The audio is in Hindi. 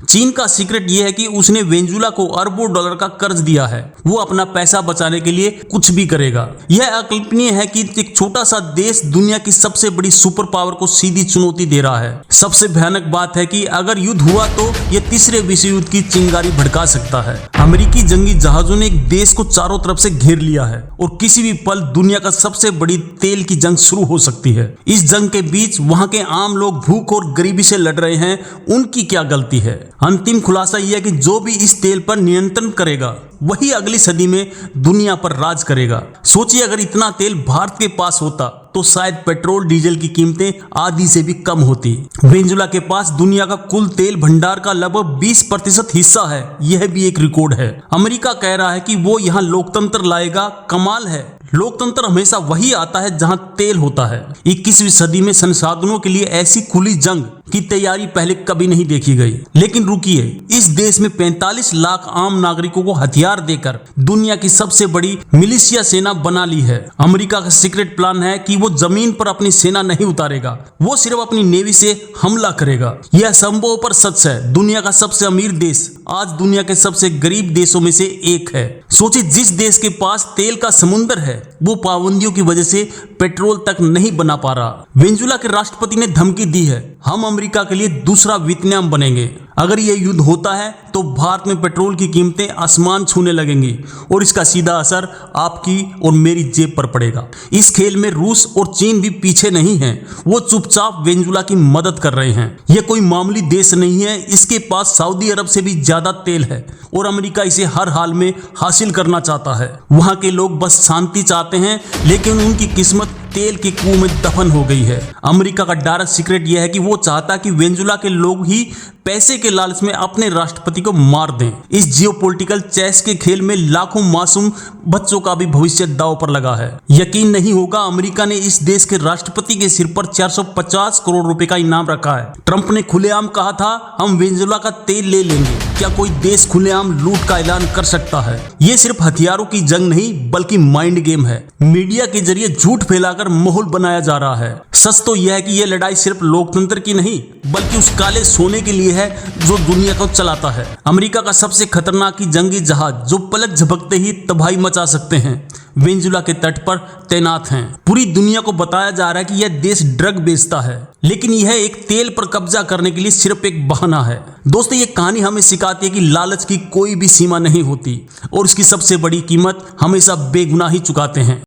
चीन का सीक्रेट यह है कि उसने वेनेजुएला को अरबों डॉलर का कर्ज दिया है। वो अपना पैसा बचाने के लिए कुछ भी करेगा। यह अकल्पनीय है कि एक छोटा सा देश दुनिया की सबसे बड़ी सुपर पावर को सीधी चुनौती दे रहा है। सबसे भयानक बात है कि अगर युद्ध हुआ तो यह तीसरे विश्व युद्ध की चिंगारी भड़का सकता है। अमेरिकी जंगी जहाजों ने एक देश को चारों तरफ से घेर लिया है और किसी भी पल दुनिया का सबसे बड़ी तेल की जंग शुरू हो सकती है। इस जंग के बीच वहां के आम लोग भूख और गरीबी से लड़ रहे हैं। उनकी क्या गलती है? अंतिम खुलासा यह है कि जो भी इस तेल पर नियंत्रण करेगा वही अगली सदी में दुनिया पर राज करेगा। सोचिए, अगर इतना तेल भारत के पास होता तो शायद पेट्रोल डीजल की कीमतें आधी से भी कम होती। वेनेजुएला के पास दुनिया का कुल तेल भंडार का लगभग 20% हिस्सा है। यह भी एक रिकॉर्ड है। अमेरिका कह रहा है कि वो यहाँ लोकतंत्र लाएगा। कमाल है, लोकतंत्र हमेशा वही आता है जहां तेल होता है। 21वीं सदी में संसाधनों के लिए ऐसी खुली जंग की तैयारी पहले कभी नहीं देखी गई। लेकिन रुकिए, इस देश में 45 लाख आम नागरिकों को हथियार देकर दुनिया की सबसे बड़ी मिलिशिया सेना बना ली है। अमेरिका का सीक्रेट प्लान है कि वो जमीन पर अपनी सेना नहीं उतारेगा, वो सिर्फ अपनी नेवी से हमला करेगा। यह संभव पर सच है। दुनिया का सबसे अमीर देश आज दुनिया के सबसे गरीब देशों में से एक है। सोचिए, जिस देश के पास तेल का समुंदर है वो पाबंदियों की वजह से पेट्रोल तक नहीं बना पा रहा। वेनेजुएला के राष्ट्रपति ने धमकी दी है, हम अमेरिका के लिए दूसरा वियतनाम बनेंगे। अगर यह युद्ध होता है तो भारत में पेट्रोल की कीमतें आसमान छूने लगेंगी और इसका सीधा असर आपकी और मेरी जेब पर पड़ेगा। इस खेल में रूस और चीन भी पीछे नहीं हैं। वो चुपचाप वेनेजुएला की मदद कर रहे हैं। यह कोई मामूली देश नहीं है। इसके पास सऊदी अरब से भी ज्यादा तेल है और अमेरिका इसे हर हाल में हासिल करना चाहता है। वहां के लोग बस शांति चाहते हैं, लेकिन उनकी किस्मत तेल के कुएं में दफन हो गई है। अमेरिका का डायरेक्ट सीक्रेट यह है कि वो चाहता कि वेनेजुएला के लोग ही पैसे के लालच में अपने राष्ट्रपति को मार दें। इस जियोपॉलिटिकल चेस के खेल में लाखों मासूम बच्चों का भी भविष्य दांव पर लगा है। यकीन नहीं होगा, अमेरिका ने इस देश के राष्ट्रपति के सिर पर 450 करोड़ रुपए का इनाम रखा है। ट्रंप ने खुलेआम कहा था, हम वेनेजुएला का तेल ले लेंगे। क्या कोई देश खुलेआम लूट का ऐलान कर सकता है? ये सिर्फ हथियारों की जंग नहीं बल्कि माइंड गेम है। मीडिया के जरिए झूठ फैलाकर माहौल बनाया जा रहा है। सच तो यह है कि यह लड़ाई सिर्फ लोकतंत्र की नहीं बल्कि उस काले सोने के लिए है जो दुनिया को चलाता है। अमेरिका का सबसे खतरनाक जंगी जहाज जो पलक झपकते ही तबाही मचा सकते हैं वेनेजुएला के तट पर तैनात हैं। पूरी दुनिया को बताया जा रहा है कि यह देश ड्रग बेचता है, लेकिन यह एक तेल पर कब्जा करने के लिए सिर्फ एक बहाना है। दोस्तों, ये कहानी हमें सिखाती है कि लालच की कोई भी सीमा नहीं होती और उसकी सबसे बड़ी कीमत हमेशा बेगुनाही चुकाते हैं।